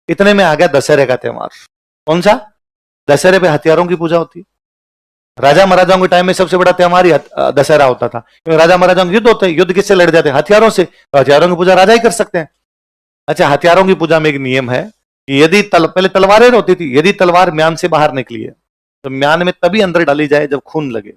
इतने में आ गया दशहरे का त्योहार। कौन सा? दशहरे पे हथियारों की पूजा होती है। राजा महाराजाओं के टाइम में सबसे बड़ा त्योहार ही दशहरा होता था, क्योंकि राजा महाराजाओं के युद्ध होते हैं। युद्ध किससे लड़ जाते हैं? हथियारों से। तो हथियारों की पूजा राजा ही कर सकते हैं। अच्छा, हथियारों की पूजा में एक नियम है कि यदि पहले तलवारें होती थी, यदि तलवार म्यान से बाहर निकली है तो म्यान में तभी अंदर डाली जाए जब खून लगे।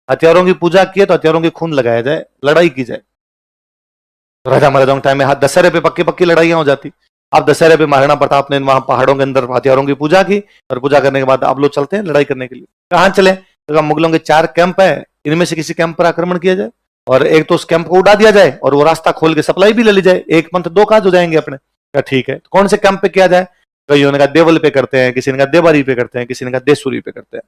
हथियारों की पूजा की है तो हथियारों के खून लगाया जाए, लड़ाई की जाए। तो राजा महाराजाओं के टाइम में दशहरे पे पक्की पक्की लड़ाइयां हो जाती। अब दशहरे पे महाराणा प्रताप ने वहां पहाड़ों के अंदर हथियारों की पूजा की, और पूजा करने के बाद अब लोग चलते हैं लड़ाई करने के लिए। कहां चले? तो मुगलों के 4 कैंप है, इनमें से किसी कैंप पर आक्रमण किया जाए, और एक तो उस कैंप को उड़ा दिया जाए और वो रास्ता खोल के सप्लाई भी ले ली जाए। एक पंथ 2 काज हो जाएंगे अपने। ठीक है, तो कौन से कैंप पे किया जाए? कईयों ने कहा देवल पे करते हैं, किसी ने कहा देवारी पे करते हैं, किसी ने कहा देसूरी पे करते हैं।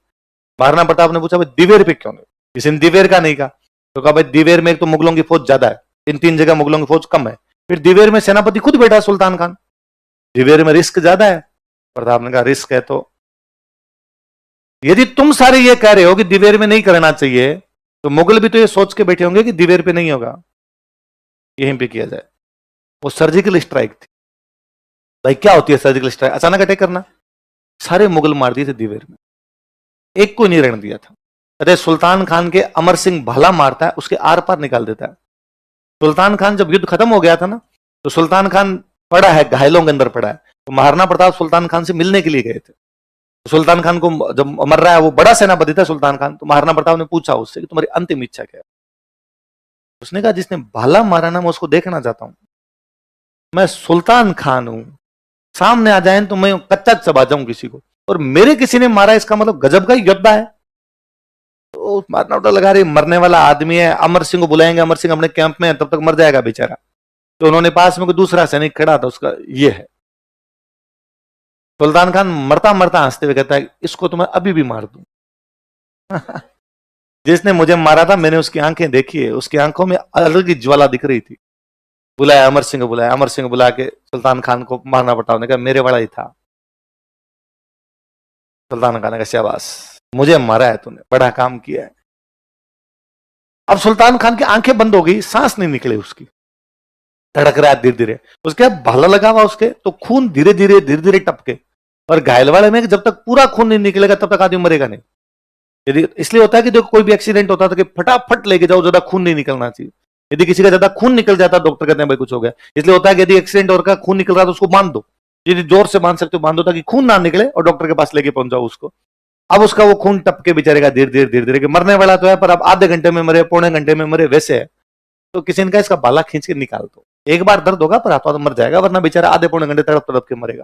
महाराणा प्रताप ने पूछा भाई दिवेर पे क्यों नहीं? किसी ने दिवेर का नहीं कहा। तो कहा भाई दिवेर में एक तो मुगलों की फौज ज्यादा है, 3 जगह मुगलों की फौज कम है, फिर दिवेर में सेनापति खुद बैठा सुल्तान खान, दिवेर में रिस्क ज्यादा है। प्रताप ने कहा रिस्क है तो यदि तुम सारे ये कह रहे हो कि दिवेर में नहीं करना चाहिए, तो मुगल भी तो ये सोच के बैठे होंगे कि दिवेर पे नहीं होगा, यहीं पे किया जाए। वो सर्जिकल स्ट्राइक थी। भाई क्या होती है सर्जिकल स्ट्राइक? अचानक अटैक करना। सारे मुगल मार दिए थे दिवेर में, एक को नहीं रहने दिया था। अरे सुल्तान खान के अमर सिंह भाला मारता है, उसके आर पार निकाल देता है। सुल्तान खान जब युद्ध खत्म हो गया था ना, तो सुल्तान खान पड़ा है, घायलों के अंदर पड़ा है, तो महाराणा प्रताप सुल्तान खान से मिलने के लिए गए थे। सुल्तान खान को जब मर रहा है, वो बड़ा सेनापति था सुल्तान खान, तो महाराणा प्रताप ने पूछा उससे कि तुम्हारी अंतिम इच्छा क्या है? उसने कहा जिसने भाला मारा ना, मैं उसको देखना चाहता हूं। मैं सुल्तान खान हूं, सामने आ जाए तो मैं कच्चा चबा जाऊं किसी को, और मेरे किसी ने मारा, इसका मतलब गजब का ही योद्धा है। तो मारना उठा लगा रही, मरने वाला आदमी है, अमर सिंह को बुलाएंगे, अमर सिंह अपने कैंप में है, तब तक मर जाएगा बेचारा। तो उन्होंने पास में कोई दूसरा सैनिक खड़ा था, उसका ये है। सुल्तान खान मरता मरता हंसते हुए कहता है इसको तो मैं अभी भी मार दूं। जिसने मुझे मारा था मैंने उसकी आंखें देखी है, उसकी आंखों में अलग ही ज्वाला दिख रही थी। बुलाया अमर सिंह को, बुलाया अमर सिंह बुला के सुल्तान खान को महाराणा प्रताप ने कहा मेरे वाला ही था। सुल्तान खान ने कहा शाबाश, मुझे मारा है तूने, बड़ा काम किया है। अब सुल्तान खान की आंखें बंद हो गई, सांस नहीं निकले उसकी, धड़क रहा है धीरे धीरे। उसके भाला लगा हुआ उसके, तो खून धीरे धीरे टपके, और घायल वाले में जब तक पूरा खून नहीं निकलेगा तब तक आदमी मरेगा नहीं। यदि इसलिए होता है कि देखो कोई भी एक्सीडेंट होता था कि फटाफट लेके जाओ, ज्यादा खून नहीं निकलना चाहिए। यदि किसी का ज्यादा खून निकल जाता डॉक्टर कहते हैं भाई कुछ हो गया। इसलिए होता है कि यदि एक्सीडेंट हो रहा, खून निकल रहा तो उसको बांध दो, यदि जोर से बांध सकते हो बांध दो, ताकि खून ना निकले, और डॉक्टर के पास लेके पहुंच जाओ उसको। अब उसका वो खून टपके बेचारेगा धीरे धीरे मरने वाला तो है, पर अब आधे घंटे में मरे, पौने घंटे में मरे, वैसे है। तो किसी ने कहा इसका बाला खींच के निकाल दो, एक बार दर्द होगा पर हाथों हाथ मर जाएगा, वरना बेचारा आधे पौने घंटे तड़प तड़प के मरेगा।